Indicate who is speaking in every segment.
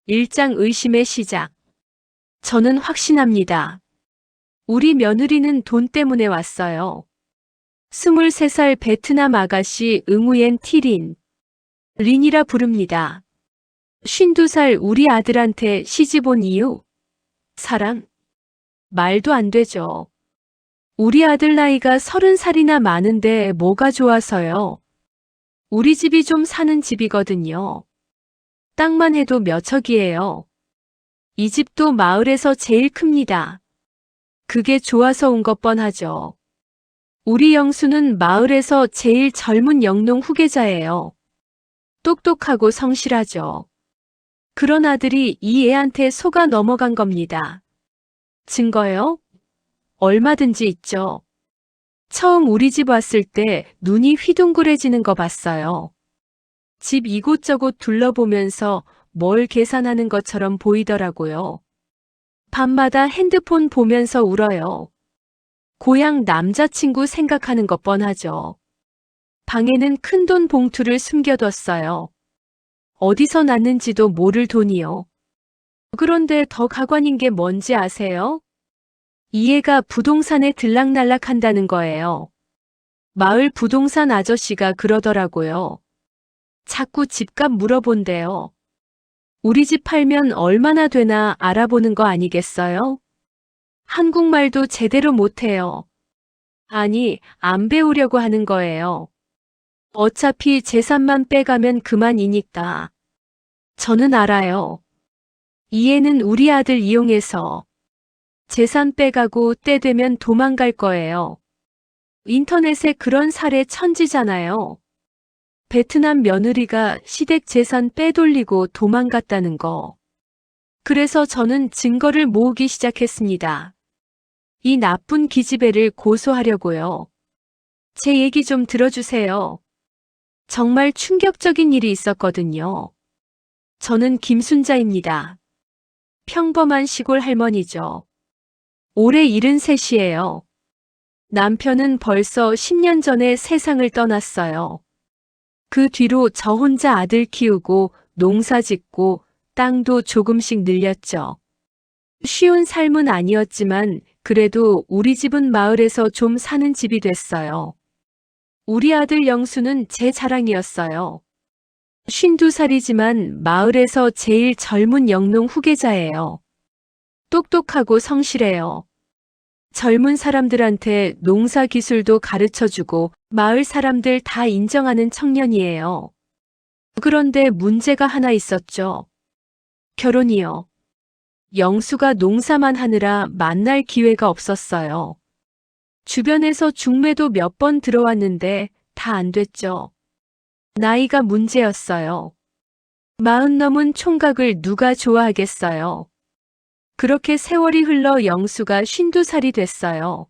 Speaker 1: 일장 의심의 시작. 저는 확신합니다. 우리 며느리는 돈 때문에 왔어요. 23살 베트남 아가씨 응우옌 티린. 린이라 부릅니다. 52살 우리 아들한테 시집 온 이유? 사랑? 말도 안 되죠. 우리 아들 나이가 30살이나 많은데 뭐가 좋아서요? 우리 집이 좀 사는 집이거든요. 땅만 해도 몇 척이에요. 이 집도 마을에서 제일 큽니다. 그게 좋아서 온 것 뻔하죠. 우리 영수는 마을에서 제일 젊은 영농 후계자예요. 똑똑하고 성실하죠. 그런 아들이 이 애한테 속아 넘어간 겁니다. 증거요? 얼마든지 있죠. 처음 우리 집 왔을 때 눈이 휘둥그레지는 거 봤어요. 집 이곳저곳 둘러보면서 뭘 계산하는 것처럼 보이더라고요. 밤마다 핸드폰 보면서 울어요. 고향 남자친구 생각하는 것 뻔하죠. 방에는 큰돈 봉투를 숨겨뒀어요. 어디서 났는지도 모를 돈이요. 그런데 더 가관인 게 뭔지 아세요? 이 애가 부동산에 들락날락한다는 거예요. 마을 부동산 아저씨가 그러더라고요. 자꾸 집값 물어본대요. 우리 집 팔면 얼마나 되나 알아보는 거 아니겠어요? 한국말도 제대로 못해요. 아니, 안 배우려고 하는 거예요. 어차피 재산만 빼가면 그만이니까. 저는 알아요. 이 애는 우리 아들 이용해서 재산 빼가고 때 되면 도망갈 거예요. 인터넷에 그런 사례 천지잖아요. 베트남 며느리가 시댁 재산 빼돌리고 도망갔다는 거. 그래서 저는 증거를 모으기 시작했습니다. 이 나쁜 기집애를 고소하려고요. 제 얘기 좀 들어주세요. 정말 충격적인 일이 있었거든요. 저는 김순자입니다. 평범한 시골 할머니죠. 올해 73이에요. 남편은 벌써 10년 전에 세상을 떠났어요. 그 뒤로 저 혼자 아들 키우고 농사 짓고 땅도 조금씩 늘렸죠. 쉬운 삶은 아니었지만 그래도 우리 집은 마을에서 좀 사는 집이 됐어요. 우리 아들 영수는 제 자랑이었어요. 52살이지만 마을에서 제일 젊은 영농 후계자예요. 똑똑하고 성실해요. 젊은 사람들한테 농사 기술도 가르쳐주고 마을 사람들 다 인정하는 청년이에요. 그런데 문제가 하나 있었죠. 결혼이요. 영수가 농사만 하느라 만날 기회가 없었어요. 주변에서 중매도 몇 번 들어왔는데 다 안 됐죠. 나이가 문제였어요. 40 넘은 총각을 누가 좋아하겠어요. 그렇게 세월이 흘러 영수가 52살이 됐어요.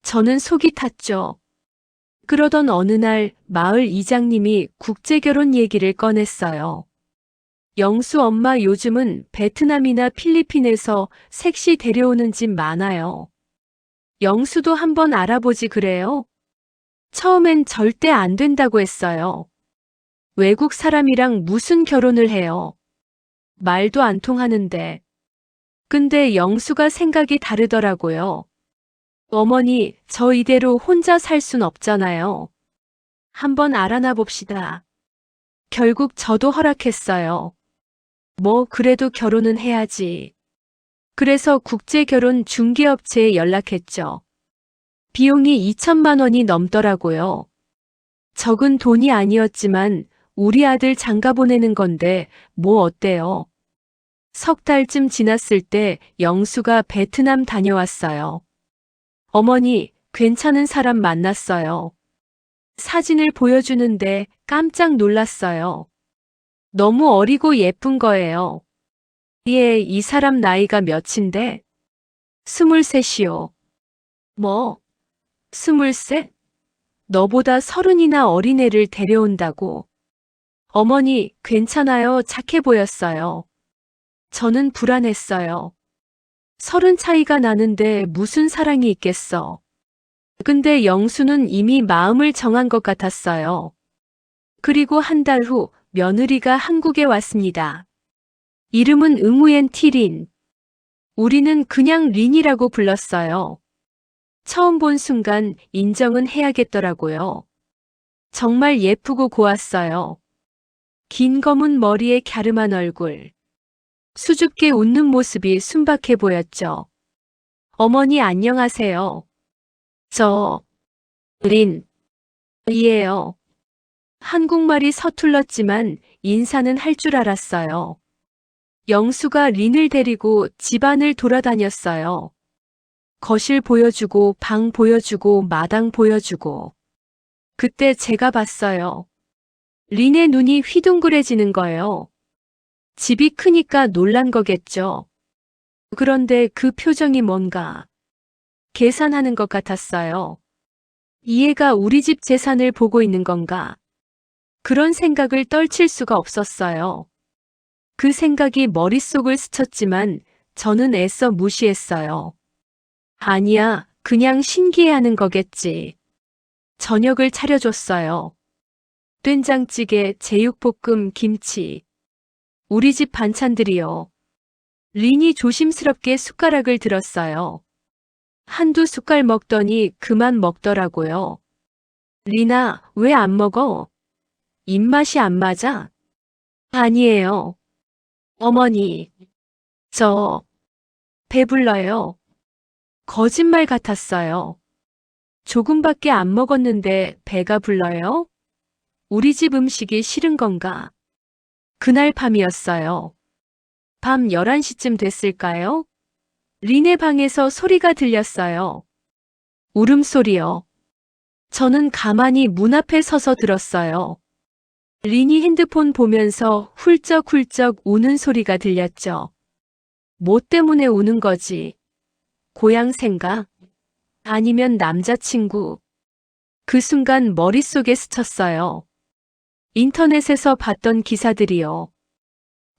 Speaker 1: 저는 속이 탔죠. 그러던 어느 날 마을 이장님이 국제결혼 얘기를 꺼냈어요. 영수 엄마 요즘은 베트남이나 필리핀에서 색시 데려오는 집 많아요. 영수도 한번 알아보지 그래요? 처음엔 절대 안 된다고 했어요. 외국 사람이랑 무슨 결혼을 해요? 말도 안 통하는데. 근데 영수가 생각이 다르더라고요. 어머니, 저 이대로 혼자 살 순 없잖아요. 한번 알아나 봅시다. 결국 저도 허락했어요. 뭐, 그래도 결혼은 해야지. 그래서 국제결혼 중개업체에 연락했죠. 비용이 2천만 원이 넘더라고요. 적은 돈이 아니었지만 우리 아들 장가 보내는 건데 뭐 어때요? 석 달쯤 지났을 때 영수가 베트남 다녀왔어요. 어머니, 괜찮은 사람 만났어요. 사진을 보여주는데 깜짝 놀랐어요. 너무 어리고 예쁜 거예요. 예, 이 사람 나이가 몇인데? 23이요. 뭐? 23? 너보다 30이나 어린 애를 데려온다고. 어머니, 괜찮아요. 착해 보였어요. 저는 불안했어요. 30 차이가 나는데 무슨 사랑이 있겠어. 근데 영수는 이미 마음을 정한 것 같았어요. 그리고 한 달 후 며느리가 한국에 왔습니다. 이름은 응우엔 티린. 우리는 그냥 린이라고 불렀어요. 처음 본 순간 인정은 해야겠더라고요. 정말 예쁘고 고왔어요. 긴 검은 머리에 갸름한 얼굴. 수줍게 웃는 모습이 순박해 보였죠. 어머니 안녕하세요. 저, 이에요. 한국말이 서툴렀지만 인사는 할 줄 알았어요. 영수가 린을 데리고 집안을 돌아다녔어요. 거실 보여주고 방 보여주고 마당 보여주고. 그때 제가 봤어요. 린의 눈이 휘둥그레지는 거예요. 집이 크니까 놀란 거겠죠. 그런데 그 표정이 뭔가 계산하는 것 같았어요. 이 애가 우리 집 재산을 보고 있는 건가? 그런 생각을 떨칠 수가 없었어요. 그 생각이 머릿속을 스쳤지만 저는 애써 무시했어요. 아니야, 그냥 신기해하는 거겠지. 저녁을 차려줬어요. 된장찌개, 제육볶음, 김치. 우리 집 반찬들이요. 린이 조심스럽게 숟가락을 들었어요. 한두 숟갈 먹더니 그만 먹더라고요. 리나, 왜 안 먹어? 입맛이 안 맞아? 아니에요. 어머니, 저 배불러요. 거짓말 같았어요. 조금밖에 안 먹었는데 배가 불러요? 우리 집 음식이 싫은 건가? 그날 밤이었어요. 밤 11시쯤 됐을까요? 린의 방에서 소리가 들렸어요. 울음소리요. 저는 가만히 문 앞에 서서 들었어요. 린이 핸드폰 보면서 훌쩍훌쩍 우는 소리가 들렸죠. 뭐 때문에 우는 거지? 고향 생각? 아니면 남자친구? 그 순간 머릿속에 스쳤어요. 인터넷에서 봤던 기사들이요.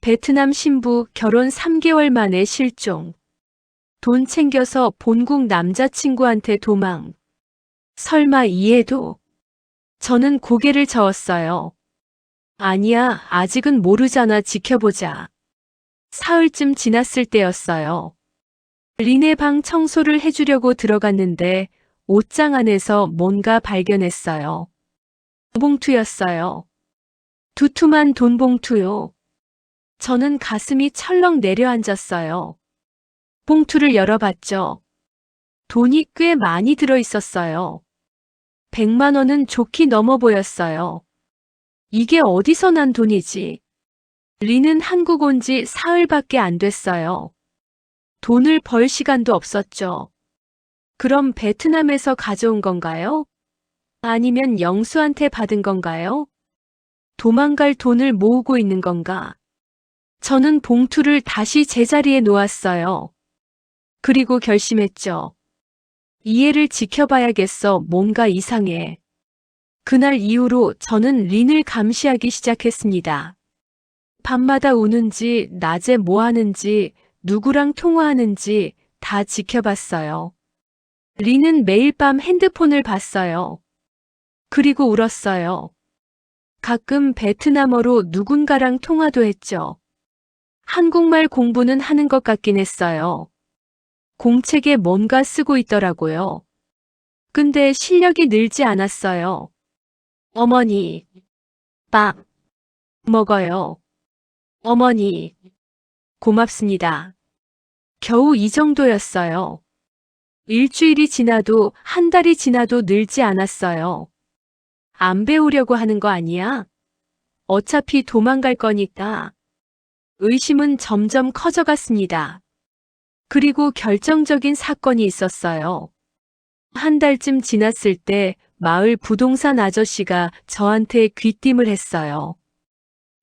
Speaker 1: 베트남 신부 결혼 3개월 만에 실종. 돈 챙겨서 본국 남자친구한테 도망. 설마 이해도? 저는 고개를 저었어요. 아니야, 아직은 모르잖아, 지켜보자. 사흘쯤 지났을 때였어요. 린의 방 청소를 해주려고 들어갔는데 옷장 안에서 뭔가 발견했어요. 봉투였어요. 두툼한 돈 봉투요. 저는 가슴이 철렁 내려앉았어요. 봉투를 열어봤죠. 돈이 꽤 많이 들어있었어요. 100만 원은 좋게 넘어 보였어요. 이게 어디서 난 돈이지? 린은 한국 온 지 사흘밖에 안 됐어요. 돈을 벌 시간도 없었죠. 그럼 베트남에서 가져온 건가요? 아니면 영수한테 받은 건가요? 도망갈 돈을 모으고 있는 건가? 저는 봉투를 다시 제자리에 놓았어요. 그리고 결심했죠. 이 애를 지켜봐야겠어. 뭔가 이상해. 그날 이후로 저는 린을 감시하기 시작했습니다. 밤마다 우는지, 낮에 뭐 하는지, 누구랑 통화하는지 다 지켜봤어요. 린은 매일 밤 핸드폰을 봤어요. 그리고 울었어요. 가끔 베트남어로 누군가랑 통화도 했죠. 한국말 공부는 하는 것 같긴 했어요. 공책에 뭔가 쓰고 있더라고요. 근데 실력이 늘지 않았어요. 어머니, 밥 먹어요. 어머니, 고맙습니다. 겨우 이 정도였어요. 일주일이 지나도 한 달이 지나도 늘지 않았어요. 안 배우려고 하는 거 아니야? 어차피 도망갈 거니까. 의심은 점점 커져갔습니다. 그리고 결정적인 사건이 있었어요. 한 달쯤 지났을 때 마을 부동산 아저씨가 저한테 귀띔을 했어요.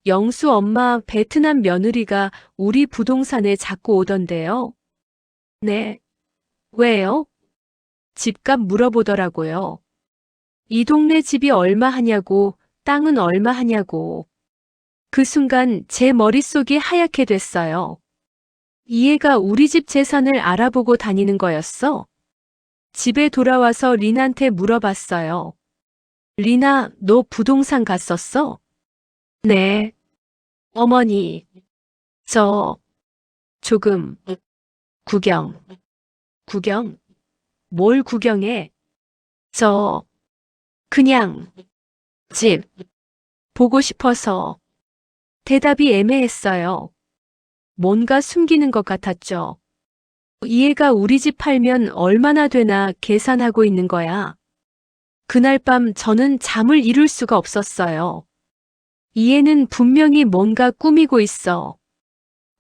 Speaker 1: 영수 엄마 베트남 며느리가 우리 부동산에 자꾸 오던데요. 네. 왜요? 집값 물어보더라고요. 이 동네 집이 얼마 하냐고, 땅은 얼마 하냐고. 그 순간 제 머릿속이 하얗게 됐어요. 이 애가 우리 집 재산을 알아보고 다니는 거였어? 집에 돌아와서 린한테 물어봤어요. 리나, 너 부동산 갔었어? 네. 어머니, 저, 조금, 구경. 구경? 뭘 구경해? 저, 그냥, 집, 보고 싶어서. 대답이 애매했어요. 뭔가 숨기는 것 같았죠. 이 애가 우리 집 팔면 얼마나 되나 계산하고 있는 거야. 그날 밤 저는 잠을 이룰 수가 없었어요. 이 애는 분명히 뭔가 꾸미고 있어.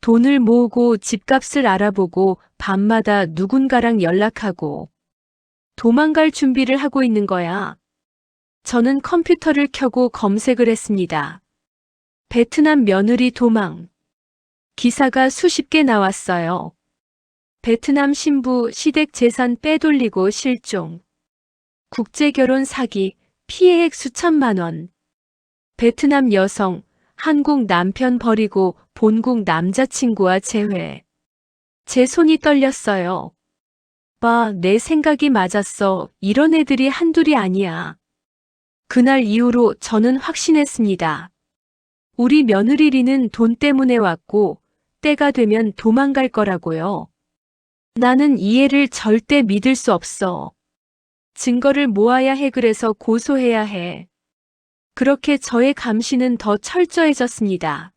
Speaker 1: 돈을 모으고 집값을 알아보고 밤마다 누군가랑 연락하고 도망갈 준비를 하고 있는 거야. 저는 컴퓨터를 켜고 검색을 했습니다. 베트남 며느리 도망. 기사가 수십 개 나왔어요. 베트남 신부 시댁 재산 빼돌리고 실종. 국제결혼 사기, 피해액 수천만 원. 베트남 여성, 한국 남편 버리고 본국 남자친구와 재회. 제 손이 떨렸어요. 내 생각이 맞았어. 이런 애들이 한둘이 아니야. 그날 이후로 저는 확신했습니다. 우리 며느리 리는 돈 때문에 왔고 때가 되면 도망갈 거라고요. 나는 이 애를 절대 믿을 수 없어. 증거를 모아야 해. 그래서 고소해야 해. 그렇게 저의 감시는 더 철저해졌습니다.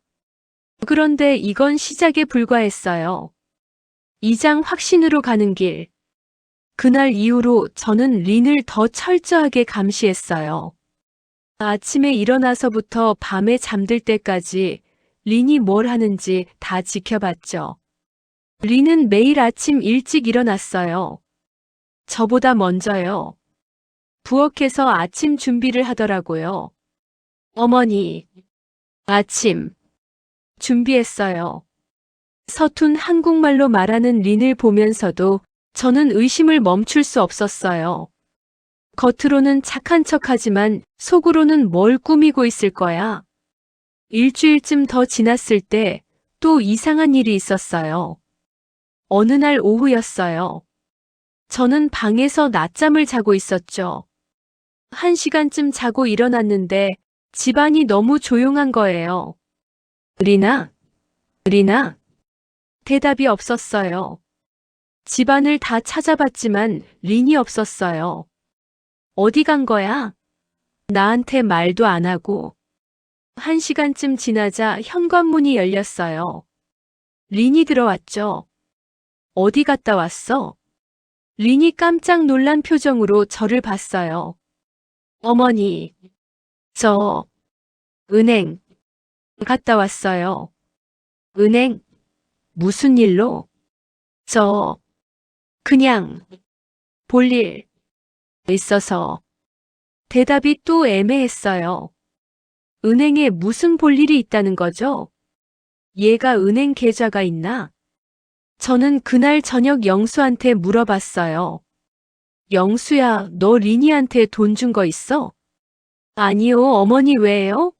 Speaker 1: 그런데 이건 시작에 불과했어요. 2장 확신으로 가는 길. 그날 이후로 저는 린을 더 철저하게 감시했어요. 아침에 일어나서부터 밤에 잠들 때까지 린이 뭘 하는지 다 지켜봤죠. 린은 매일 아침 일찍 일어났어요. 저보다 먼저요. 부엌에서 아침 준비를 하더라고요. 어머니, 아침 준비했어요. 서툰 한국말로 말하는 린을 보면서도 저는 의심을 멈출 수 없었어요. 겉으로는 착한 척하지만 속으로는 뭘 꾸미고 있을 거야. 일주일쯤 더 지났을 때 또 이상한 일이 있었어요. 어느 날 오후였어요. 저는 방에서 낮잠을 자고 있었죠. 1시간쯤 자고 일어났는데 집안이 너무 조용한 거예요. 리나? 리나? 대답이 없었어요. 집안을 다 찾아봤지만 린이 없었어요. 어디 간 거야? 나한테 말도 안 하고. 1시간쯤 지나자 현관문이 열렸어요. 린이 들어왔죠. 어디 갔다 왔어? 린이 깜짝 놀란 표정으로 저를 봤어요. 어머니, 저 은행 갔다 왔어요. 은행? 무슨 일로? 저 그냥 볼일 있어서. 대답이 또 애매했어요. 은행에 무슨 볼일이 있다는 거죠? 얘가 은행 계좌가 있나? 저는 그날 저녁 영수한테 물어봤어요. 영수야, 너 리니한테 돈 준 거 있어? 아니요, 어머니 왜요?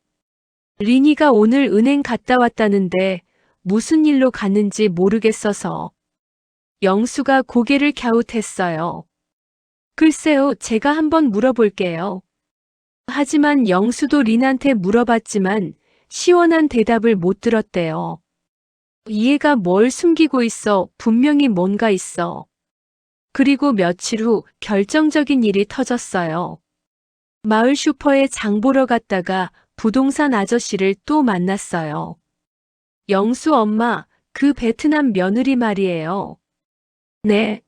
Speaker 1: 리니가 오늘 은행 갔다 왔다는데 무슨 일로 갔는지 모르겠어서. 영수가 고개를 갸웃했어요. 글쎄요, 제가 한번 물어볼게요. 하지만 영수도 린한테 물어봤지만 시원한 대답을 못 들었대요. 이 애가 뭘 숨기고 있어. 분명히 뭔가 있어. 그리고 며칠 후 결정적인 일이 터졌어요. 마을 슈퍼에 장 보러 갔다가 부동산 아저씨를 또 만났어요. 영수 엄마, 그 베트남 며느리 말이에요. 네.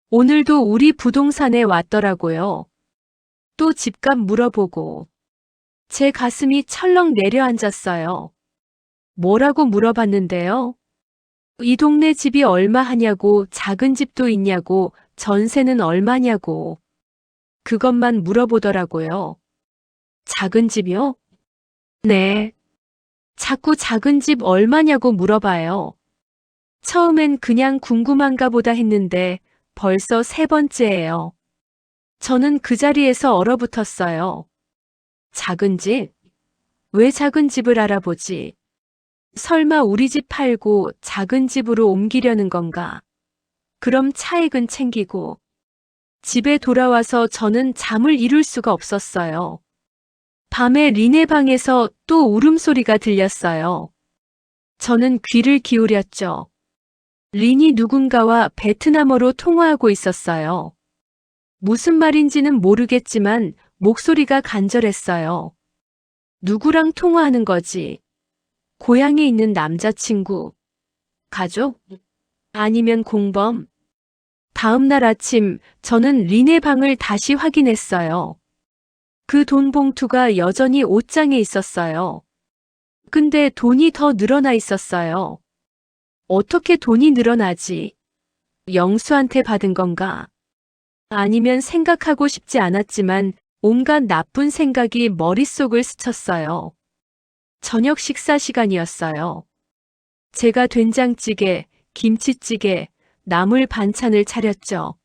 Speaker 1: 오늘도 우리 부동산에 왔더라고요. 또 집값 물어보고. 제 가슴이 철렁 내려앉았어요. 뭐라고 물어봤는데요? 이 동네 집이 얼마 하냐고, 작은 집도 있냐고, 전세는 얼마냐고. 그것만 물어보더라고요. 작은 집이요? 네. 자꾸 작은 집 얼마냐고 물어봐요. 처음엔 그냥 궁금한가 보다 했는데 벌써 3번째예요. 저는 그 자리에서 얼어붙었어요. 작은 집? 왜 작은 집을 알아보지? 설마 우리 집 팔고 작은 집으로 옮기려는 건가? 그럼 차액은 챙기고. 집에 돌아와서 저는 잠을 이룰 수가 없었어요. 밤에 린의 방에서 또 울음소리가 들렸어요. 저는 귀를 기울였죠. 린이 누군가와 베트남어로 통화하고 있었어요. 무슨 말인지는 모르겠지만 목소리가 간절했어요. 누구랑 통화하는 거지? 고향에 있는 남자친구, 가족? 아니면 공범? 다음 날 아침 저는 린의 방을 다시 확인했어요. 그 돈 봉투가 여전히 옷장에 있었어요. 근데 돈이 더 늘어나 있었어요. 어떻게 돈이 늘어나지? 영수한테 받은 건가? 아니면 생각하고 싶지 않았지만 온갖 나쁜 생각이 머릿속을 스쳤어요. 저녁 식사 시간이었어요. 제가 된장찌개, 김치찌개, 나물 반찬을 차렸죠.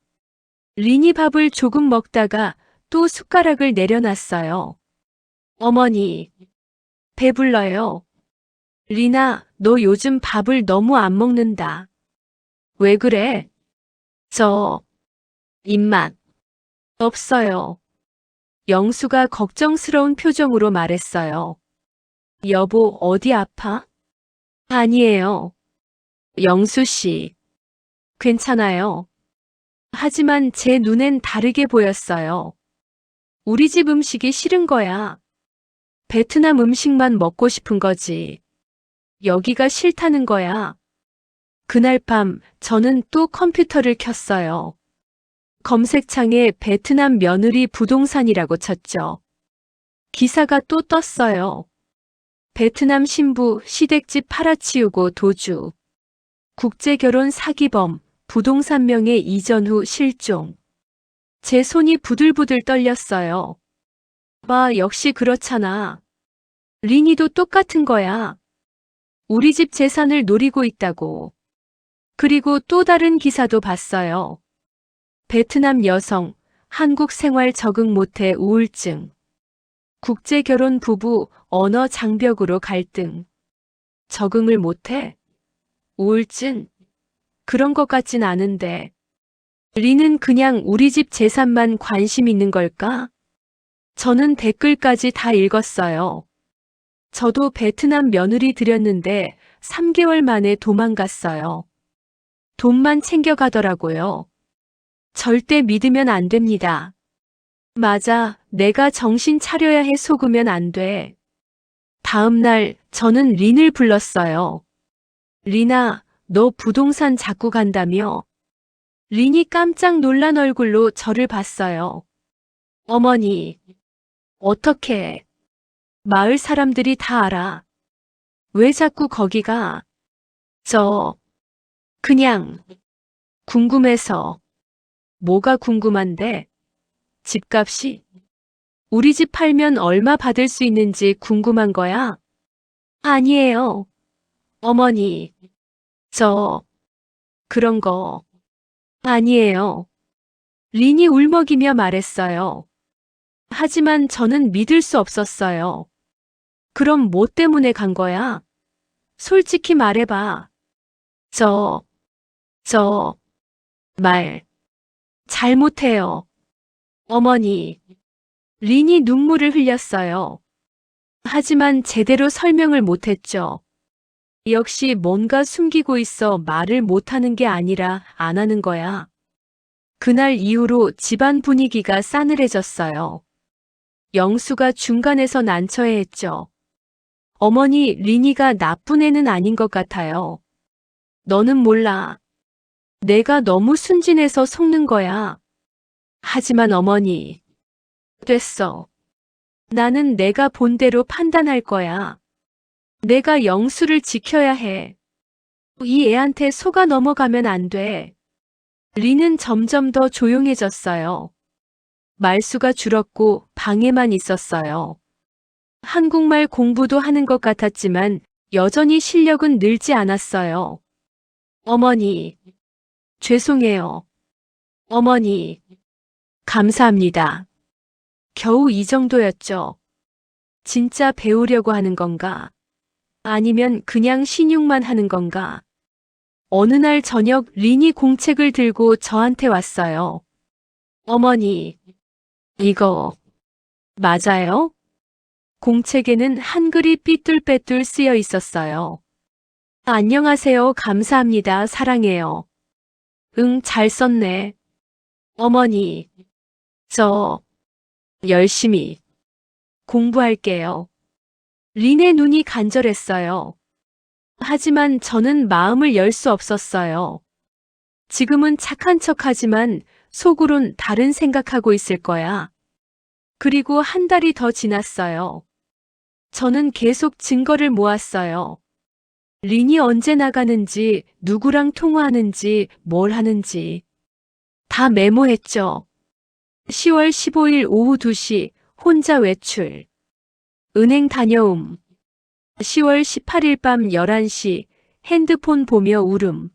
Speaker 1: 린이 밥을 조금 먹다가 또 숟가락을 내려놨어요. 어머니, 배불러요. 리나, 너 요즘 밥을 너무 안 먹는다. 왜 그래? 저, 입맛 없어요. 영수가 걱정스러운 표정으로 말했어요. 여보, 어디 아파? 아니에요. 영수 씨, 괜찮아요. 하지만 제 눈엔 다르게 보였어요. 우리 집 음식이 싫은 거야. 베트남 음식만 먹고 싶은 거지. 여기가 싫다는 거야. 그날 밤 저는 또 컴퓨터를 켰어요. 검색창에 베트남 며느리 부동산이라고 쳤죠. 기사가 또 떴어요. 베트남 신부 시댁집 팔아치우고 도주. 국제결혼 사기범, 부동산 명예 이전 후 실종. 제 손이 부들부들 떨렸어요. 역시 그렇잖아. 린이도 똑같은 거야. 우리 집 재산을 노리고 있다고. 그리고 또 다른 기사도 봤어요. 베트남 여성, 한국 생활 적응 못해 우울증. 국제결혼 부부, 언어 장벽으로 갈등. 적응을 못해? 우울증? 그런 것 같진 않은데. 린은 그냥 우리 집 재산만 관심 있는 걸까? 저는 댓글까지 다 읽었어요. 저도 베트남 며느리 들였는데 3개월 만에 도망갔어요. 돈만 챙겨가더라고요. 절대 믿으면 안 됩니다. 맞아, 내가 정신 차려야 해. 속으면 안 돼. 다음 날 저는 린을 불렀어요. 린아, 너 부동산 자꾸 간다며? 린이 깜짝 놀란 얼굴로 저를 봤어요. 어머니, 어떻게? 마을 사람들이 다 알아. 왜 자꾸 거기 가? 그냥 궁금해서. 뭐가 궁금한데? 집값이? 우리 집 팔면 얼마 받을 수 있는지 궁금한 거야? 아니에요. 어머니, 저, 그런 거 아니에요. 린이 울먹이며 말했어요. 하지만 저는 믿을 수 없었어요. 그럼 뭐 때문에 간 거야? 솔직히 말해봐. 저, 저, 말, 잘못해요. 어머니, 린이 눈물을 흘렸어요. 하지만 제대로 설명을 못했죠. 역시 뭔가 숨기고 있어 말을 못하는 게 아니라 안 하는 거야. 그날 이후로 집안 분위기가 싸늘해졌어요. 영수가 중간에서 난처해했죠. 어머니, 린이가 나쁜 애는 아닌 것 같아요. 너는 몰라. 내가 너무 순진해서 속는 거야. 하지만 어머니, 됐어. 나는 내가 본 대로 판단할 거야. 내가 영수를 지켜야 해. 이 애한테 속아 넘어가면 안 돼. 린은 점점 더 조용해졌어요. 말수가 줄었고 방에만 있었어요. 한국말 공부도 하는 것 같았지만 여전히 실력은 늘지 않았어요. 어머니, 죄송해요. 어머니, 감사합니다. 겨우 이 정도였죠. 진짜 배우려고 하는 건가? 아니면 그냥 신용만 하는 건가? 어느 날 저녁 린이 공책을 들고 저한테 왔어요. 어머니, 이거 맞아요? 공책에는 한글이 삐뚤빼뚤 쓰여 있었어요. 안녕하세요. 감사합니다. 사랑해요. 응, 잘 썼네. 어머니, 저 열심히 공부할게요. 린의 눈이 간절했어요. 하지만 저는 마음을 열 수 없었어요. 지금은 착한 척하지만 속으론 다른 생각하고 있을 거야. 그리고 한 달이 더 지났어요. 저는 계속 증거를 모았어요. 린이 언제 나가는지, 누구랑 통화하는지, 뭘 하는지 다 메모했죠. 10월 15일 오후 2시 혼자 외출. 은행 다녀옴. 10월 18일 밤 11시 핸드폰 보며 울음.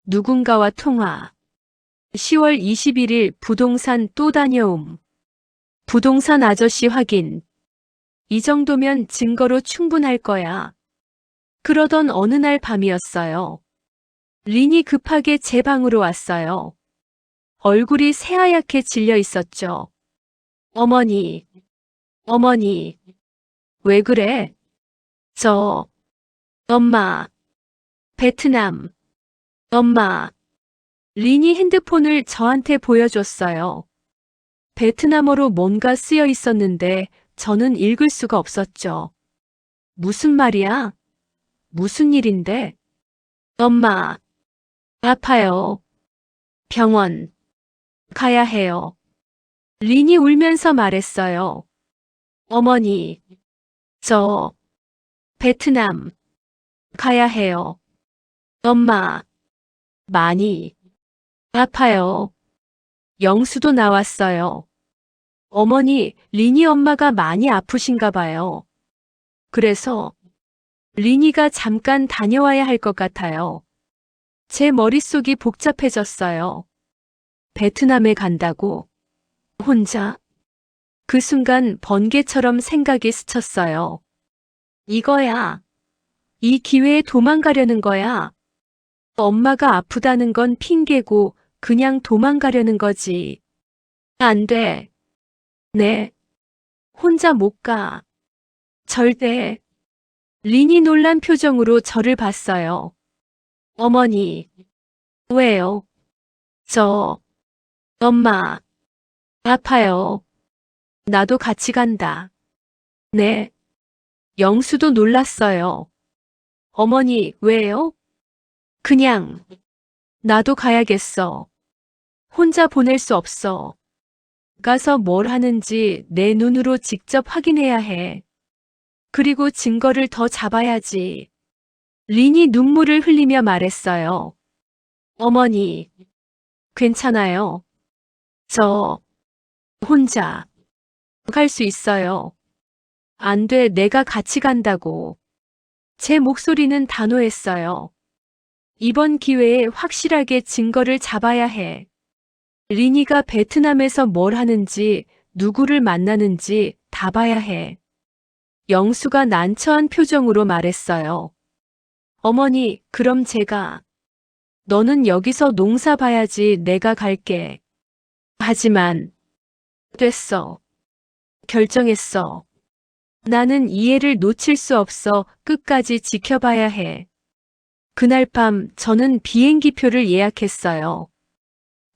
Speaker 1: 누군가와 통화. 10월 21일 부동산 또 다녀옴. 부동산 아저씨 확인. 이 정도면 증거로 충분할 거야. 그러던 어느 날 밤이었어요. 린이 급하게 제 방으로 왔어요. 얼굴이 새하얗게 질려 있었죠. 어머니, 어머니, 왜 그래? 저, 엄마, 베트남, 엄마. 린이 핸드폰을 저한테 보여줬어요. 베트남어로 뭔가 쓰여 있었는데 저는 읽을 수가 없었죠. 무슨 말이야? 무슨 일인데? 엄마, 아파요. 병원, 가야 해요. 린이 울면서 말했어요. 어머니, 저, 베트남, 가야 해요. 엄마, 많이 아파요. 영수도 나왔어요. 어머니, 린이 엄마가 많이 아프신가 봐요. 그래서 린이가 잠깐 다녀와야 할 것 같아요. 제 머릿속이 복잡해졌어요. 베트남에 간다고? 혼자? 그 순간 번개처럼 생각이 스쳤어요. 이거야. 이 기회에 도망가려는 거야. 엄마가 아프다는 건 핑계고 그냥 도망가려는 거지. 안 돼. 네. 혼자 못 가. 절대. 린이 놀란 표정으로 저를 봤어요. 어머니. 왜요? 저, 엄마, 아파요. 나도 같이 간다. 네. 영수도 놀랐어요. 어머니, 왜요? 그냥, 나도 가야겠어. 혼자 보낼 수 없어. 가서 뭘 하는지 내 눈으로 직접 확인해야 해. 그리고 증거를 더 잡아야지. 린이 눈물을 흘리며 말했어요. 어머니, 괜찮아요. 저, 혼자 갈 수 있어요. 안 돼, 내가 같이 간다고. 제 목소리는 단호했어요. 이번 기회에 확실하게 증거를 잡아야 해. 리니가 베트남에서 뭘 하는지, 누구를 만나는지 다 봐야 해. 영수가 난처한 표정으로 말했어요. 어머니, 그럼 제가. 너는 여기서 농사 봐야지 내가 갈게. 하지만, 됐어. 결정했어. 나는 이 애를 놓칠 수 없어. 끝까지 지켜봐야 해. 그날 밤 저는 비행기표를 예약했어요.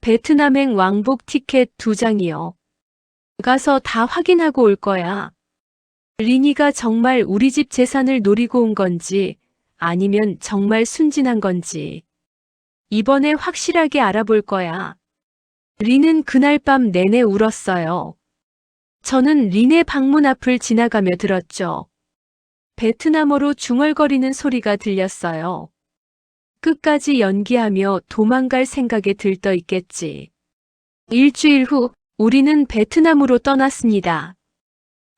Speaker 1: 베트남행 왕복 티켓 2장이요. 가서 다 확인하고 올 거야. 리니가 정말 우리 집 재산을 노리고 온 건지 아니면 정말 순진한 건지 이번에 확실하게 알아볼 거야. 린은 그날 밤 내내 울었어요. 저는 린의 방문 앞을 지나가며 들었죠. 베트남어로 중얼거리는 소리가 들렸어요. 끝까지 연기하며 도망갈 생각에 들떠 있겠지. 일주일 후 우리는 베트남으로 떠났습니다.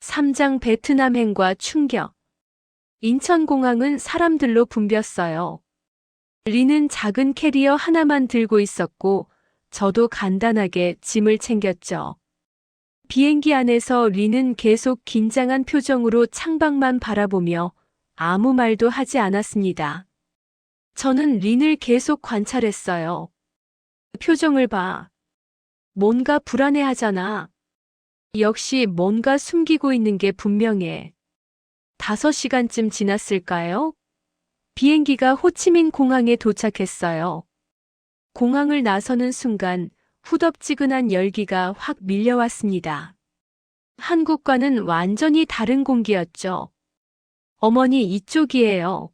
Speaker 1: 3장 베트남행과 충격. 인천공항은 사람들로 붐볐어요. 린은 작은 캐리어 하나만 들고 있었고 저도 간단하게 짐을 챙겼죠. 비행기 안에서 린은 계속 긴장한 표정으로 창밖만 바라보며 아무 말도 하지 않았습니다. 저는 린을 계속 관찰했어요. 표정을 봐. 뭔가 불안해하잖아. 역시 뭔가 숨기고 있는 게 분명해. 5시간쯤 지났을까요? 비행기가 호치민 공항에 도착했어요. 공항을 나서는 순간 후덥지근한 열기가 확 밀려왔습니다. 한국과는 완전히 다른 공기였죠. 어머니, 이쪽이에요.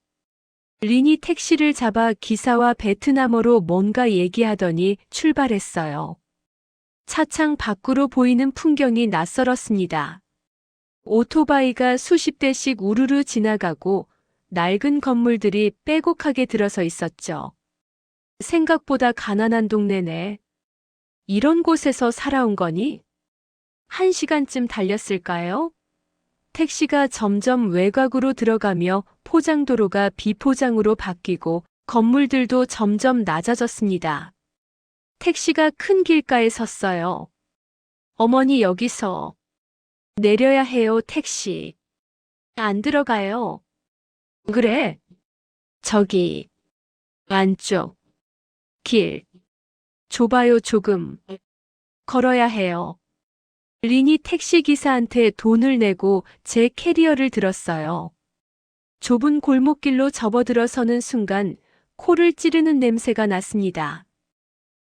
Speaker 1: 린이 택시를 잡아 기사와 베트남어로 뭔가 얘기하더니 출발했어요. 차창 밖으로 보이는 풍경이 낯설었습니다. 오토바이가 수십 대씩 우르르 지나가고 낡은 건물들이 빼곡하게 들어서 있었죠. 생각보다 가난한 동네네. 이런 곳에서 살아온 거니? 1시간쯤 달렸을까요? 택시가 점점 외곽으로 들어가며 포장도로가 비포장으로 바뀌고 건물들도 점점 낮아졌습니다. 택시가 큰 길가에 섰어요. 어머니, 여기서 내려야 해요. 택시 안 들어가요. 그래. 저기 안쪽 길 좁아요. 조금 걸어야 해요. 린이 택시기사한테 돈을 내고 제 캐리어를 들었어요. 좁은 골목길로 접어들어서는 순간 코를 찌르는 냄새가 났습니다.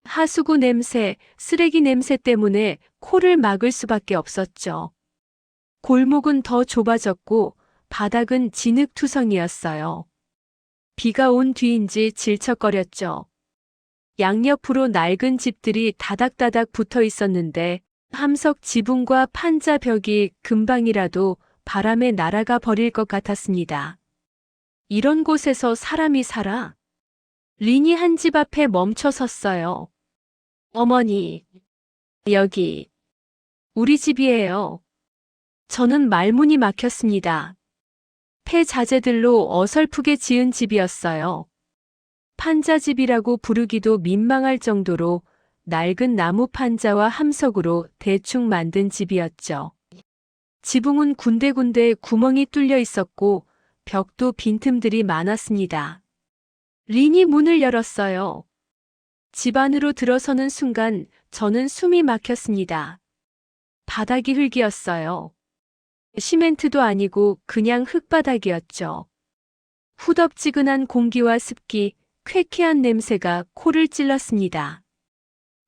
Speaker 1: 하수구 냄새, 쓰레기 냄새 때문에 코를 막을 수밖에 없었죠. 골목은 더 좁아졌고 바닥은 진흙투성이었어요. 비가 온 뒤인지 질척거렸죠. 양옆으로 낡은 집들이 다닥다닥 붙어 있었는데 함석 지붕과 판자 벽이 금방이라도 바람에 날아가 버릴 것 같았습니다. 이런 곳에서 사람이 살아? 린이 한 집 앞에 멈춰 섰어요. 어머니, 여기 우리 집이에요. 저는 말문이 막혔습니다. 폐자재들로 어설프게 지은 집이었어요. 판자집이라고 부르기도 민망할 정도로 낡은 나무 판자와 함석으로 대충 만든 집이었죠. 지붕은 군데군데 구멍이 뚫려 있었고 벽도 빈틈들이 많았습니다. 린이 문을 열었어요. 집 안으로 들어서는 순간 저는 숨이 막혔습니다. 바닥이 흙이었어요. 시멘트도 아니고 그냥 흙바닥이었죠. 후덥지근한 공기와 습기, 쾌쾌한 냄새가 코를 찔렀습니다.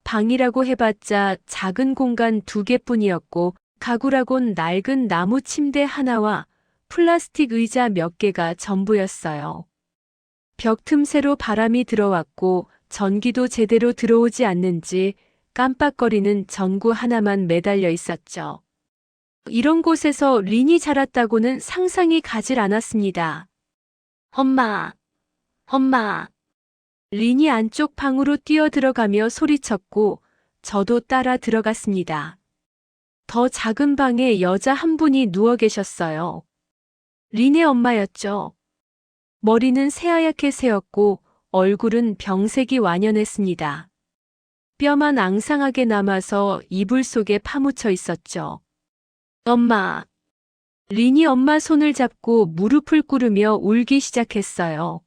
Speaker 1: 방이라고 해봤자 작은 공간 2개뿐이었고 가구라곤 낡은 나무 침대 하나와 플라스틱 의자 몇 개가 전부였어요. 벽 틈새로 바람이 들어왔고 전기도 제대로 들어오지 않는지 깜빡거리는 전구 하나만 매달려 있었죠. 이런 곳에서 린이 자랐다고는 상상이 가질 않았습니다. 엄마, 엄마. 린이 안쪽 방으로 뛰어들어가며 소리쳤고 저도 따라 들어갔습니다. 더 작은 방에 여자 한 분이 누워 계셨어요. 린의 엄마였죠. 머리는 새하얗게 새었고 얼굴은 병색이 완연했습니다. 뼈만 앙상하게 남아서 이불 속에 파묻혀 있었죠. 엄마. 린이 엄마 손을 잡고 무릎을 꿇으며 울기 시작했어요.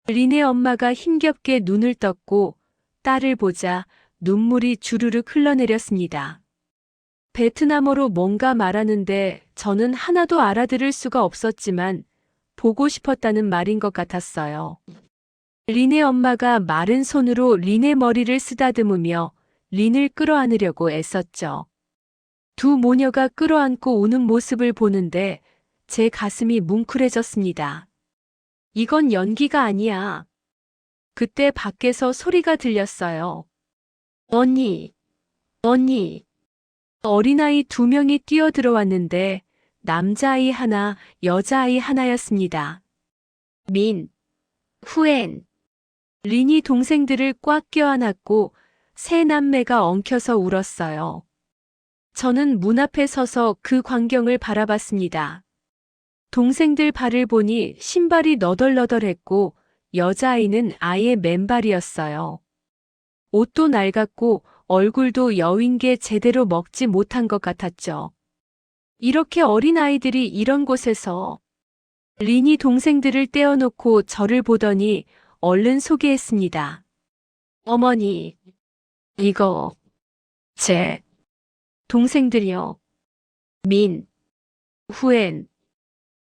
Speaker 1: 린의 엄마가 힘겹게 눈을 떴고 딸을 보자 눈물이 주르륵 흘러내렸습니다. 베트남어로 뭔가 말하는데 저는 하나도 알아들을 수가 없었지만 보고 싶었다는 말인 것 같았어요. 린의 엄마가 마른 손으로 린의 머리를 쓰다듬으며 린을 끌어안으려고 애썼죠. 두 모녀가 끌어안고 우는 모습을 보는데 제 가슴이 뭉클해졌습니다. 이건 연기가 아니야. 그때 밖에서 소리가 들렸어요. 언니, 언니. 어린아이 2명이 뛰어들어왔는데 남자아이 하나, 여자아이 하나였습니다. 민, 후엔. 린이 동생들을 꽉 껴안았고 세 남매가 엉켜서 울었어요. 저는 문 앞에 서서 그 광경을 바라봤습니다. 동생들 발을 보니 신발이 너덜너덜했고 여자아이는 아예 맨발이었어요. 옷도 낡았고 얼굴도 여윈 게 제대로 먹지 못한 것 같았죠. 이렇게 어린아이들이 이런 곳에서 린이 동생들을 떼어놓고 저를 보더니 얼른 소개했습니다. 어머니, 이거 제 동생들이요. 민, 후엔,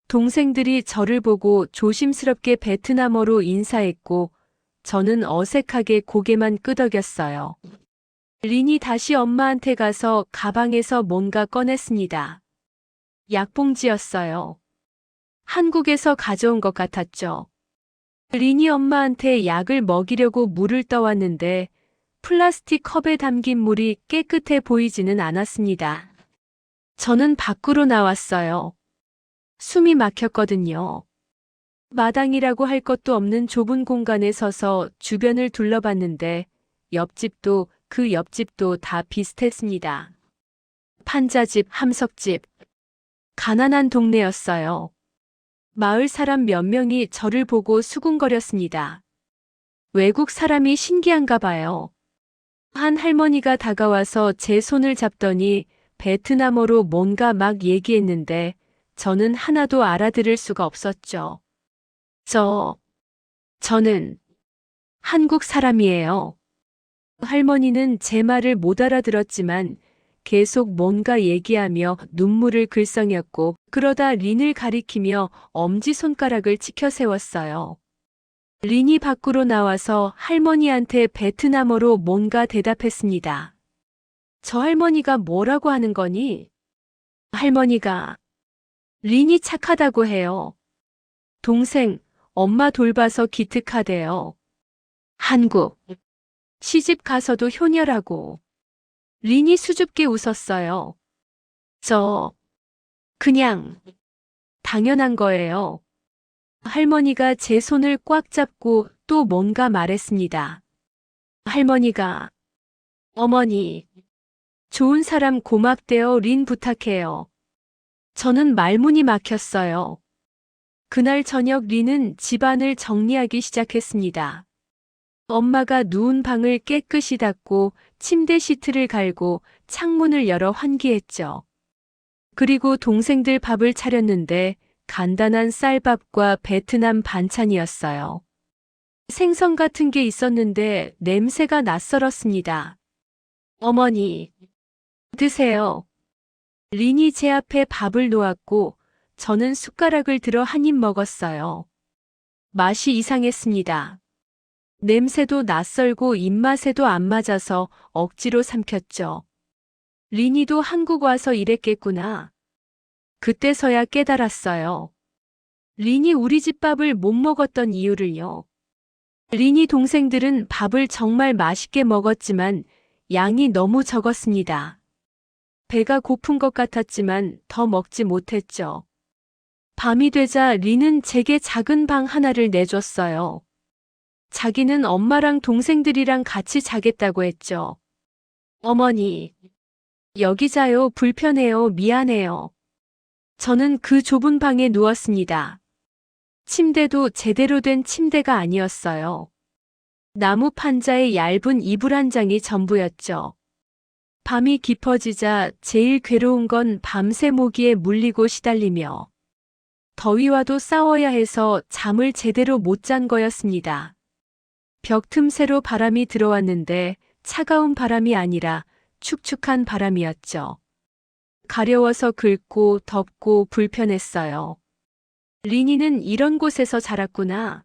Speaker 1: 동생들이 저를 보고 조심스럽게 베트남어로 인사했고 저는 어색하게 고개만 끄덕였어요. 린이 다시 엄마한테 가서 가방에서 뭔가 꺼냈습니다. 약봉지였어요. 한국에서 가져온 것 같았죠. 린이 엄마한테 약을 먹이려고 물을 떠왔는데 플라스틱 컵에 담긴 물이 깨끗해 보이지는 않았습니다. 저는 밖으로 나왔어요. 숨이 막혔거든요. 마당이라고 할 것도 없는 좁은 공간에 서서 주변을 둘러봤는데 옆집도 그 옆집도 다 비슷했습니다. 판자집, 함석집. 가난한 동네였어요. 마을 사람 몇 명이 저를 보고 수군거렸습니다. 외국 사람이 신기한가 봐요. 한 할머니가 다가와서 제 손을 잡더니 베트남어로 뭔가 막 얘기했는데 저는 하나도 알아들을 수가 없었죠. 저는 한국 사람이에요. 할머니는 제 말을 못 알아들었지만 계속 뭔가 얘기하며 눈물을 글썽였고 그러다 린을 가리키며 엄지손가락을 치켜 세웠어요. 린이 밖으로 나와서 할머니한테 베트남어로 뭔가 대답했습니다. 저 할머니가 뭐라고 하는 거니? 할머니가 린이 착하다고 해요. 동생, 엄마 돌봐서 기특하대요. 한국. 시집 가서도 효녀라고. 린이 수줍게 웃었어요. 그냥 당연한 거예요. 할머니가 제 손을 꽉 잡고 또 뭔가 말했습니다. 할머니가 어머니, 좋은 사람 고맙대요. 린 부탁해요. 저는 말문이 막혔어요. 그날 저녁 린은 집안을 정리하기 시작했습니다. 엄마가 누운 방을 깨끗이 닦고 침대 시트를 갈고 창문을 열어 환기했죠. 그리고 동생들 밥을 차렸는데 간단한 쌀밥과 베트남 반찬이었어요. 생선 같은 게 있었는데 냄새가 낯설었습니다. 어머니, 드세요. 린이 제 앞에 밥을 놓았고 저는 숟가락을 들어 한 입 먹었어요. 맛이 이상했습니다. 냄새도 낯설고 입맛에도 안 맞아서 억지로 삼켰죠. 린이도 한국 와서 이랬겠구나. 그때서야 깨달았어요. 린이 우리 집 밥을 못 먹었던 이유를요. 린이 동생들은 밥을 정말 맛있게 먹었지만 양이 너무 적었습니다. 배가 고픈 것 같았지만 더 먹지 못했죠. 밤이 되자 린은 제게 작은 방 하나를 내줬어요. 자기는 엄마랑 동생들이랑 같이 자겠다고 했죠. 어머니, 여기 자요. 불편해요. 미안해요. 저는 그 좁은 방에 누웠습니다. 침대도 제대로 된 침대가 아니었어요. 나무 판자에 얇은 이불 한 장이 전부였죠. 밤이 깊어지자 제일 괴로운 건 밤새 모기에 물리고 시달리며 더위와도 싸워야 해서 잠을 제대로 못 잔 거였습니다. 벽 틈새로 바람이 들어왔는데 차가운 바람이 아니라 축축한 바람이었죠. 가려워서 긁고 덥고 불편했어요. 린이는 이런 곳에서 자랐구나.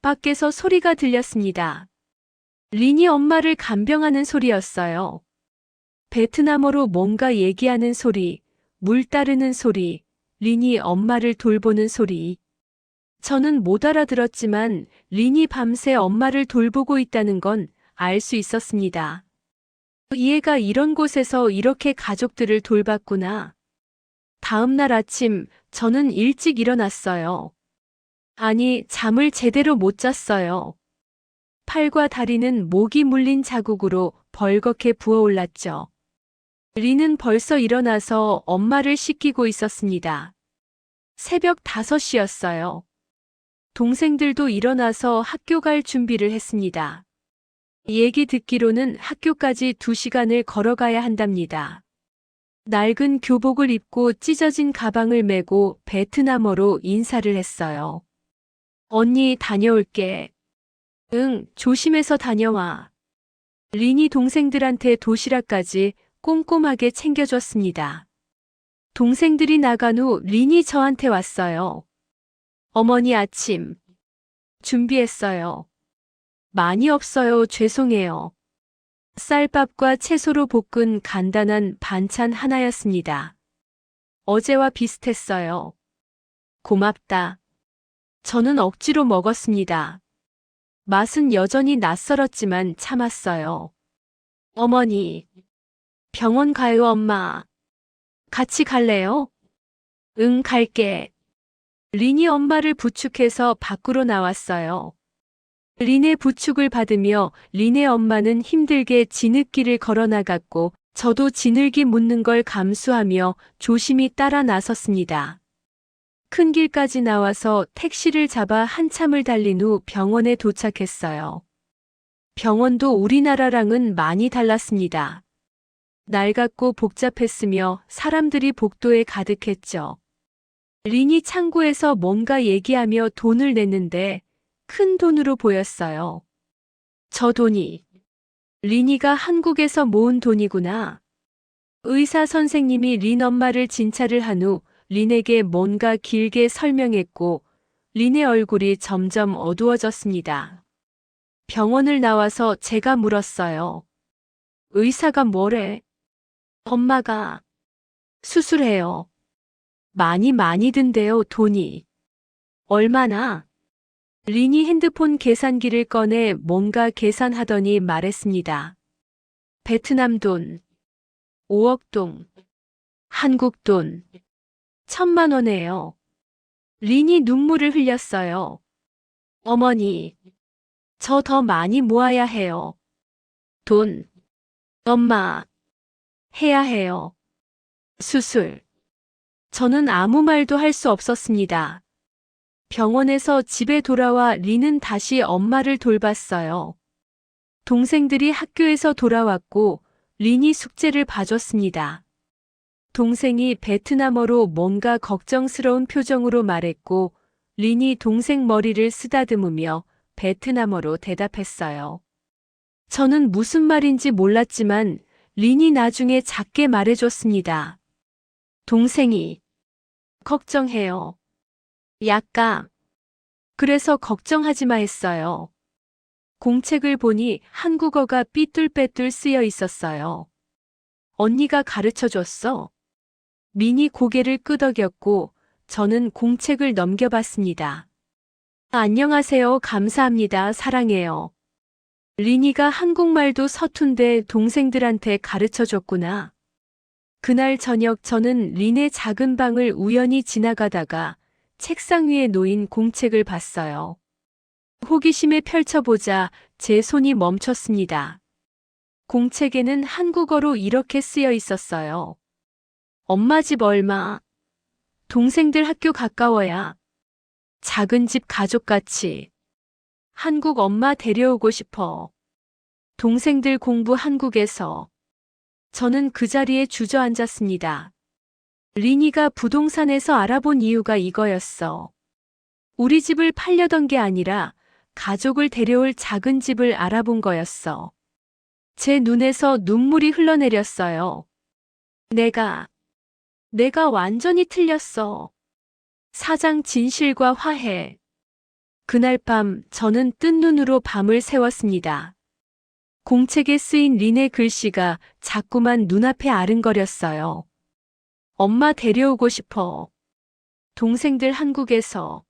Speaker 1: 밖에서 소리가 들렸습니다. 린이 엄마를 간병하는 소리였어요. 베트남어로 뭔가 얘기하는 소리, 물 따르는 소리, 린이 엄마를 돌보는 소리. 저는 못 알아들었지만 린이 밤새 엄마를 돌보고 있다는 건 알 수 있었습니다. 이 애가 이런 곳에서 이렇게 가족들을 돌봤구나. 다음 날 아침 저는 일찍 일어났어요. 아니, 잠을 제대로 못 잤어요. 팔과 다리는 모기 물린 자국으로 벌겋게 부어올랐죠. 린은 벌써 일어나서 엄마를 씻기고 있었습니다. 새벽 5시였어요. 동생들도 일어나서 학교 갈 준비를 했습니다. 얘기 듣기로는 학교까지 2시간을 걸어가야 한답니다. 낡은 교복을 입고 찢어진 가방을 메고 베트남어로 인사를 했어요. 언니, 다녀올게. 응, 조심해서 다녀와. 린이 동생들한테 도시락까지 꼼꼼하게 챙겨줬습니다. 동생들이 나간 후 린이 저한테 왔어요. 어머니 아침 준비했어요. 많이 없어요. 죄송해요. 쌀밥과 채소로 볶은 간단한 반찬 하나였습니다. 어제와 비슷했어요. 고맙다. 저는 억지로 먹었습니다. 맛은 여전히 낯설었지만 참았어요. 어머니, 병원 가요, 엄마. 같이 갈래요? 응, 갈게. 린이 엄마를 부축해서 밖으로 나왔어요. 린의 부축을 받으며 린의 엄마는 힘들게 진흙길을 걸어 나갔고 저도 진흙이 묻는 걸 감수하며 조심히 따라 나섰습니다. 큰 길까지 나와서 택시를 잡아 한참을 달린 후 병원에 도착했어요. 병원도 우리나라랑은 많이 달랐습니다. 낡았고 복잡했으며 사람들이 복도에 가득했죠. 린이 창구에서 뭔가 얘기하며 돈을 냈는데 큰 돈으로 보였어요. 저 돈이 린이가 한국에서 모은 돈이구나. 의사 선생님이 린 엄마를 진찰을 한 후 린에게 뭔가 길게 설명했고 린의 얼굴이 점점 어두워졌습니다. 병원을 나와서 제가 물었어요. 의사가 뭐래? 엄마가 수술해요. 많이 든대요, 돈이. 얼마나? 린이 핸드폰 계산기를 꺼내 뭔가 계산하더니 말했습니다. 베트남 돈, 5억 돈, 한국 돈, 1,000만 원이에요. 린이 눈물을 흘렸어요. 어머니, 저 더 많이 모아야 해요. 돈, 엄마, 해야 해요. 수술. 저는 아무 말도 할 수 없었습니다. 병원에서 집에 돌아와 린은 다시 엄마를 돌봤어요. 동생들이 학교에서 돌아왔고 린이 숙제를 봐줬습니다. 동생이 베트남어로 뭔가 걱정스러운 표정으로 말했고 린이 동생 머리를 쓰다듬으며 베트남어로 대답했어요. 저는 무슨 말인지 몰랐지만 린이 나중에 작게 말해줬습니다. 동생이 걱정해요. 약간. 그래서 걱정하지 마 했어요. 공책을 보니 한국어가 삐뚤빼뚤 쓰여 있었어요. 언니가 가르쳐 줬어? 민이 고개를 끄덕였고 저는 공책을 넘겨봤습니다. 안녕하세요. 감사합니다. 사랑해요. 린이가 한국말도 서툰데 동생들한테 가르쳐 줬구나. 그날 저녁 저는 린의 작은 방을 우연히 지나가다가 책상 위에 놓인 공책을 봤어요. 호기심에 펼쳐보자 제 손이 멈췄습니다. 공책에는 한국어로 이렇게 쓰여 있었어요. 엄마 집 얼마? 동생들 학교 가까워야. 작은 집 가족같이. 한국 엄마 데려오고 싶어. 동생들 공부 한국에서. 저는 그 자리에 주저앉았습니다. 린이가 부동산에서 알아본 이유가 이거였어. 우리 집을 팔려던 게 아니라 가족을 데려올 작은 집을 알아본 거였어. 제 눈에서 눈물이 흘러내렸어요. 내가 완전히 틀렸어. 사장 진실과 화해. 그날 밤 저는 뜬 눈으로 밤을 새웠습니다. 공책에 쓰인 린의 글씨가 자꾸만 눈앞에 아른거렸어요. 엄마 데려오고 싶어. 동생들 한국에서.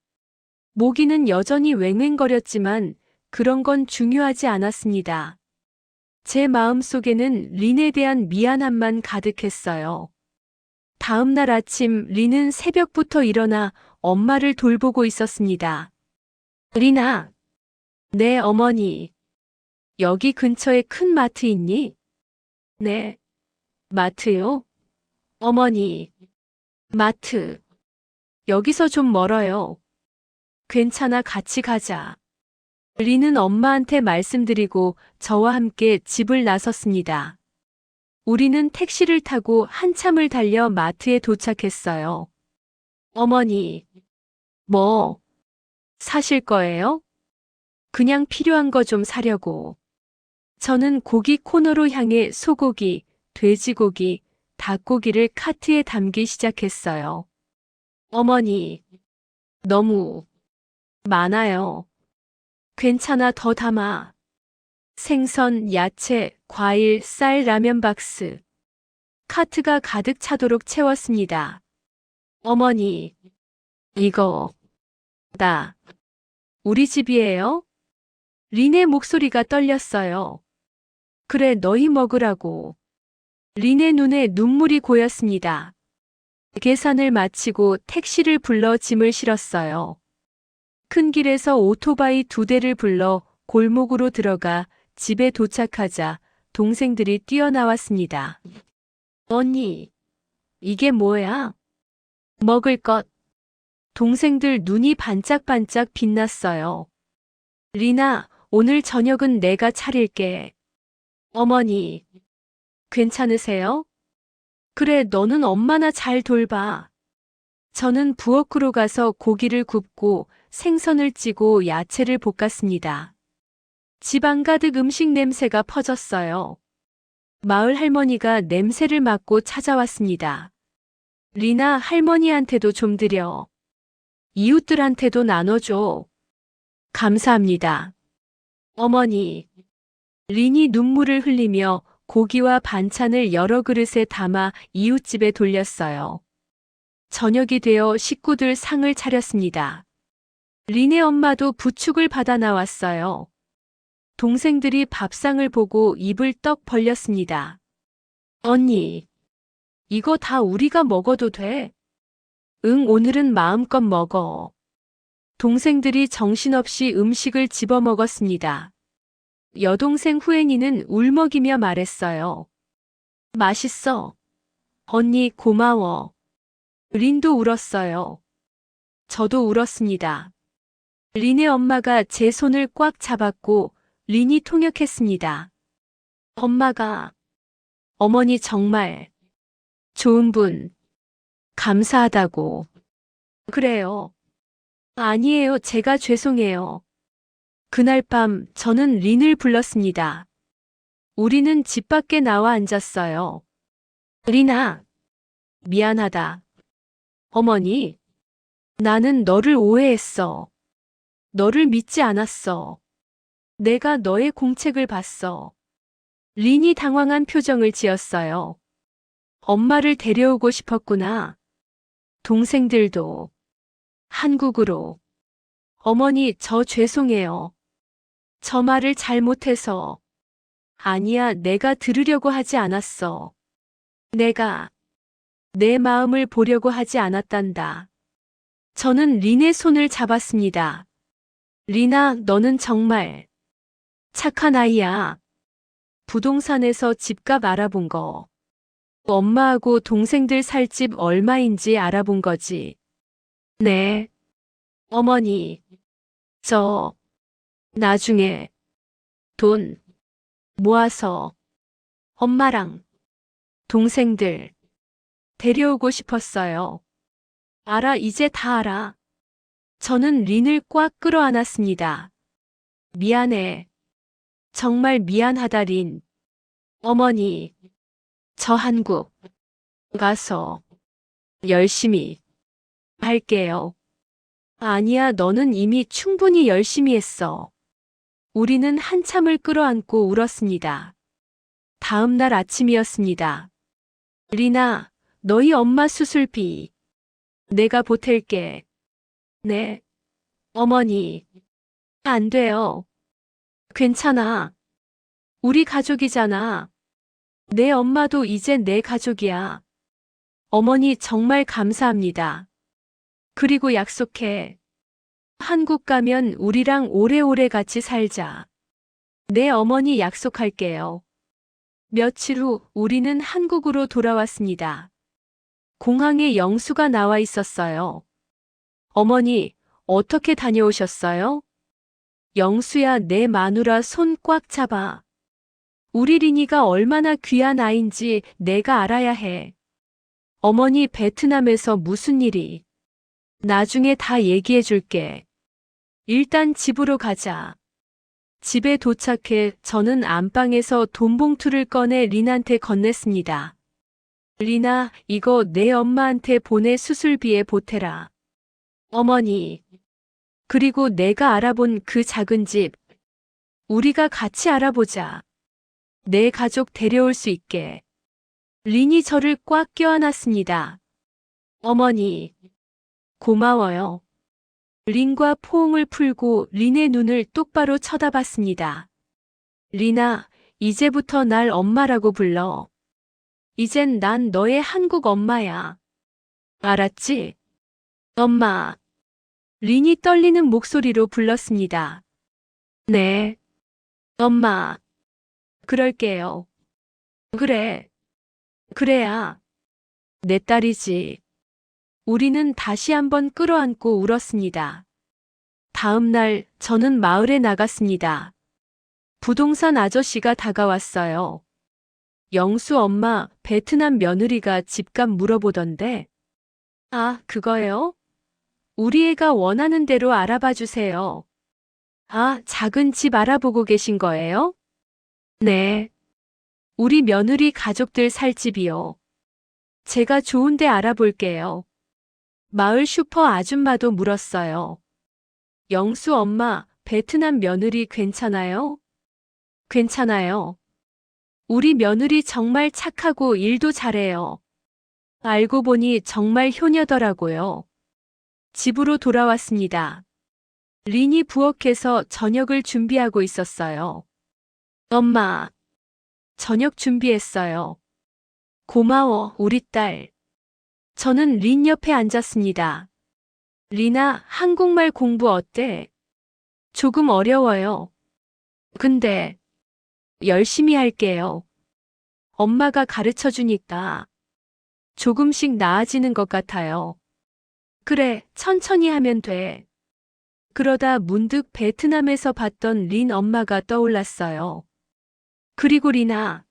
Speaker 1: 모기는 여전히 웽웽거렸지만 그런 건 중요하지 않았습니다. 제 마음속에는 린에 대한 미안함만 가득했어요. 다음 날 아침 린은 새벽부터 일어나 엄마를 돌보고 있었습니다. 린아, 네 어머니. 여기 근처에 큰 마트 있니? 네. 마트요? 어머니. 마트. 여기서 좀 멀어요. 괜찮아 같이 가자. 린은 엄마한테 말씀드리고 저와 함께 집을 나섰습니다. 우리는 택시를 타고 한참을 달려 마트에 도착했어요. 어머니. 뭐? 사실 거예요? 그냥 필요한 거 좀 사려고. 저는 고기 코너로 향해 소고기, 돼지고기, 닭고기를 카트에 담기 시작했어요. 어머니, 너무 많아요. 괜찮아, 더 담아. 생선, 야채, 과일, 쌀, 라면 박스. 카트가 가득 차도록 채웠습니다. 어머니, 이거, 나, 우리 집이에요? 린의 목소리가 떨렸어요. 그래, 너희 먹으라고. 린의 눈에 눈물이 고였습니다. 계산을 마치고 택시를 불러 짐을 실었어요. 큰 길에서 오토바이 2대를 불러 골목으로 들어가 집에 도착하자 동생들이 뛰어나왔습니다. 언니, 이게 뭐야? 먹을 것. 동생들 눈이 반짝반짝 빛났어요. 리나, 오늘 저녁은 내가 차릴게. 어머니, 괜찮으세요? 그래, 너는 엄마나 잘 돌봐. 저는 부엌으로 가서 고기를 굽고 생선을 찌고 야채를 볶았습니다. 집안 가득 음식 냄새가 퍼졌어요. 마을 할머니가 냄새를 맡고 찾아왔습니다. 리나, 할머니한테도 좀 드려. 이웃들한테도 나눠줘. 감사합니다. 어머니. 린이 눈물을 흘리며 고기와 반찬을 여러 그릇에 담아 이웃집에 돌렸어요. 저녁이 되어 식구들 상을 차렸습니다. 린의 엄마도 부축을 받아 나왔어요. 동생들이 밥상을 보고 입을 떡 벌렸습니다. 언니, 이거 다 우리가 먹어도 돼? 응, 오늘은 마음껏 먹어. 동생들이 정신없이 음식을 집어 먹었습니다. 여동생 후엔이는 울먹이며 말했어요. 맛있어. 언니, 고마워. 린도 울었어요. 저도 울었습니다. 린의 엄마가 제 손을 꽉 잡았고 린이 통역했습니다. 엄마가, 어머니 정말 좋은 분, 감사하다고. 그래요. 아니에요, 제가 죄송해요. 그날 밤 저는 린을 불렀습니다. 우리는 집 밖에 나와 앉았어요. 린아, 미안하다. 어머니, 나는 너를 오해했어. 너를 믿지 않았어. 내가 너의 공책을 봤어. 린이 당황한 표정을 지었어요. 엄마를 데려오고 싶었구나. 동생들도 한국으로. 어머니, 저 죄송해요. 저 말을 잘못해서. 아니야, 내가 들으려고 하지 않았어. 내가 내 마음을 보려고 하지 않았단다. 저는 린의 손을 잡았습니다. 리나, 너는 정말 착한 아이야. 부동산에서 집값 알아본 거. 엄마하고 동생들 살 집 얼마인지 알아본 거지. 네. 어머니, 저 나중에 돈 모아서 엄마랑 동생들 데려오고 싶었어요. 알아, 이제 다 알아. 저는 린을 꽉 끌어안았습니다. 미안해. 정말 미안하다, 린. 어머니, 저 한국 가서 열심히 할게요. 아니야, 너는 이미 충분히 열심히 했어. 우리는 한참을 끌어안고 울었습니다. 다음 날 아침이었습니다. 리나, 너희 엄마 수술비 내가 보탤게. 네. 어머니, 안 돼요. 괜찮아. 우리 가족이잖아. 내 엄마도 이제 내 가족이야. 어머니 정말 감사합니다. 그리고 약속해. 한국 가면 우리랑 오래오래 같이 살자. 네, 어머니 약속할게요. 며칠 후 우리는 한국으로 돌아왔습니다. 공항에 영수가 나와 있었어요. 어머니, 어떻게 다녀오셨어요? 영수야, 내 마누라 손 꽉 잡아. 우리 린이가 얼마나 귀한 아인지 내가 알아야 해. 어머니, 베트남에서 무슨 일이? 나중에 다 얘기해 줄게. 일단 집으로 가자. 집에 도착해 저는 안방에서 돈 봉투를 꺼내 린한테 건넸습니다. 리나, 이거 내 엄마한테 보내 수술비에 보태라. 어머니, 그리고 내가 알아본 그 작은 집, 우리가 같이 알아보자. 내 가족 데려올 수 있게. 린이 저를 꽉 껴안았습니다. 어머니, 고마워요. 린과 포옹을 풀고 린의 눈을 똑바로 쳐다봤습니다. 리나, 이제부터 날 엄마라고 불러. 이젠 난 너의 한국 엄마야. 알았지? 엄마. 린이 떨리는 목소리로 불렀습니다. 네. 엄마. 그럴게요. 그래. 그래야. 내 딸이지. 우리는 다시 한번 끌어안고 울었습니다. 다음 날 저는 마을에 나갔습니다. 부동산 아저씨가 다가왔어요. 영수 엄마, 베트남 며느리가 집값 물어보던데. 아, 그거요? 우리 애가 원하는 대로 알아봐 주세요. 아, 작은 집 알아보고 계신 거예요? 네. 우리 며느리 가족들 살 집이요. 제가 좋은 데 알아볼게요. 마을 슈퍼 아줌마도 물었어요. 영수 엄마, 베트남 며느리 괜찮아요? 괜찮아요. 우리 며느리 정말 착하고 일도 잘해요. 알고 보니 정말 효녀더라고요. 집으로 돌아왔습니다. 린이 부엌에서 저녁을 준비하고 있었어요. 엄마, 저녁 준비했어요. 고마워, 우리 딸. 저는 린 옆에 앉았습니다. 리나, 한국말 공부 어때? 조금 어려워요. 근데 열심히 할게요. 엄마가 가르쳐 주니까 조금씩 나아지는 것 같아요. 그래, 천천히 하면 돼. 그러다 문득 베트남에서 봤던 린 엄마가 떠올랐어요. 그리고 리나,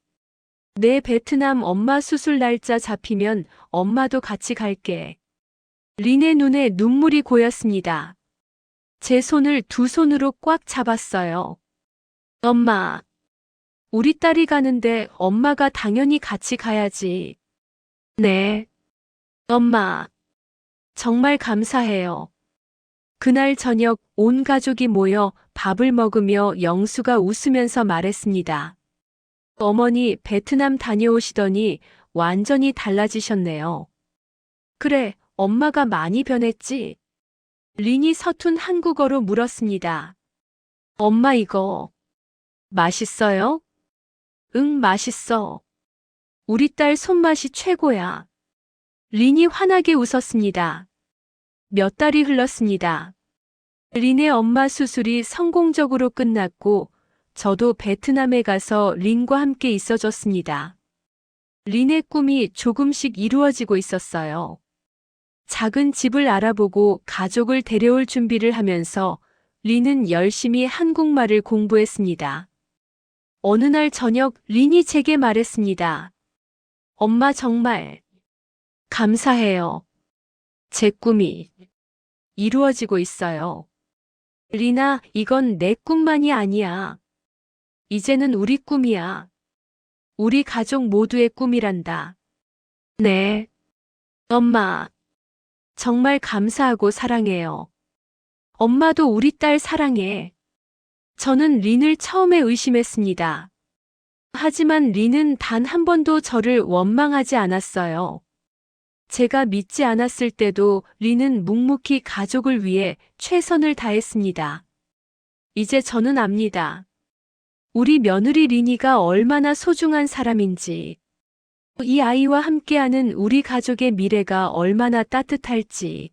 Speaker 1: 내 베트남 엄마 수술 날짜 잡히면 엄마도 같이 갈게. 린의 눈에 눈물이 고였습니다. 제 손을 두 손으로 꽉 잡았어요. 엄마, 우리 딸이 가는데 엄마가 당연히 같이 가야지. 네. 엄마, 정말 감사해요. 그날 저녁 온 가족이 모여 밥을 먹으며 영수가 웃으면서 말했습니다. 어머니 베트남 다녀오시더니 완전히 달라지셨네요. 그래, 엄마가 많이 변했지? 린이 서툰 한국어로 물었습니다. 엄마 이거 맛있어요? 응, 맛있어. 우리 딸 손맛이 최고야. 린이 환하게 웃었습니다. 몇 달이 흘렀습니다. 린의 엄마 수술이 성공적으로 끝났고 저도 베트남에 가서 린과 함께 있어줬습니다. 린의 꿈이 조금씩 이루어지고 있었어요. 작은 집을 알아보고 가족을 데려올 준비를 하면서 린은 열심히 한국말을 공부했습니다. 어느 날 저녁 린이 제게 말했습니다. 엄마 정말 감사해요. 제 꿈이 이루어지고 있어요. 리나, 이건 내 꿈만이 아니야. 이제는 우리 꿈이야. 우리 가족 모두의 꿈이란다. 네. 엄마, 정말 감사하고 사랑해요. 엄마도 우리 딸 사랑해. 저는 린을 처음에 의심했습니다. 하지만 린은 단 한 번도 저를 원망하지 않았어요. 제가 믿지 않았을 때도 린은 묵묵히 가족을 위해 최선을 다했습니다. 이제 저는 압니다. 우리 며느리 린이가 얼마나 소중한 사람인지, 이 아이와 함께하는 우리 가족의 미래가 얼마나 따뜻할지.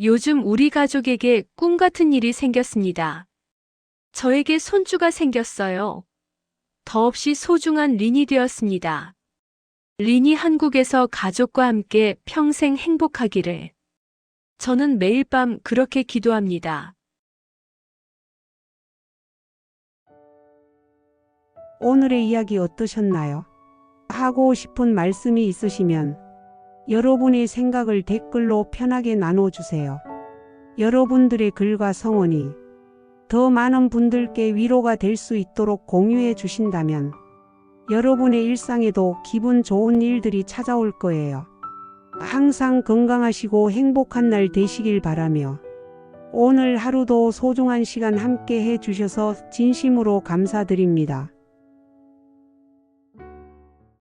Speaker 1: 요즘 우리 가족에게 꿈 같은 일이 생겼습니다. 저에게 손주가 생겼어요. 더없이 소중한 린이 되었습니다. 린이 한국에서 가족과 함께 평생 행복하기를. 저는 매일 밤 그렇게 기도합니다.
Speaker 2: 오늘의 이야기 어떠셨나요? 하고 싶은 말씀이 있으시면 여러분의 생각을 댓글로 편하게 나눠주세요. 여러분들의 글과 성원이 더 많은 분들께 위로가 될 수 있도록 공유해 주신다면 여러분의 일상에도 기분 좋은 일들이 찾아올 거예요. 항상 건강하시고 행복한 날 되시길 바라며 오늘 하루도 소중한 시간 함께 해주셔서 진심으로 감사드립니다.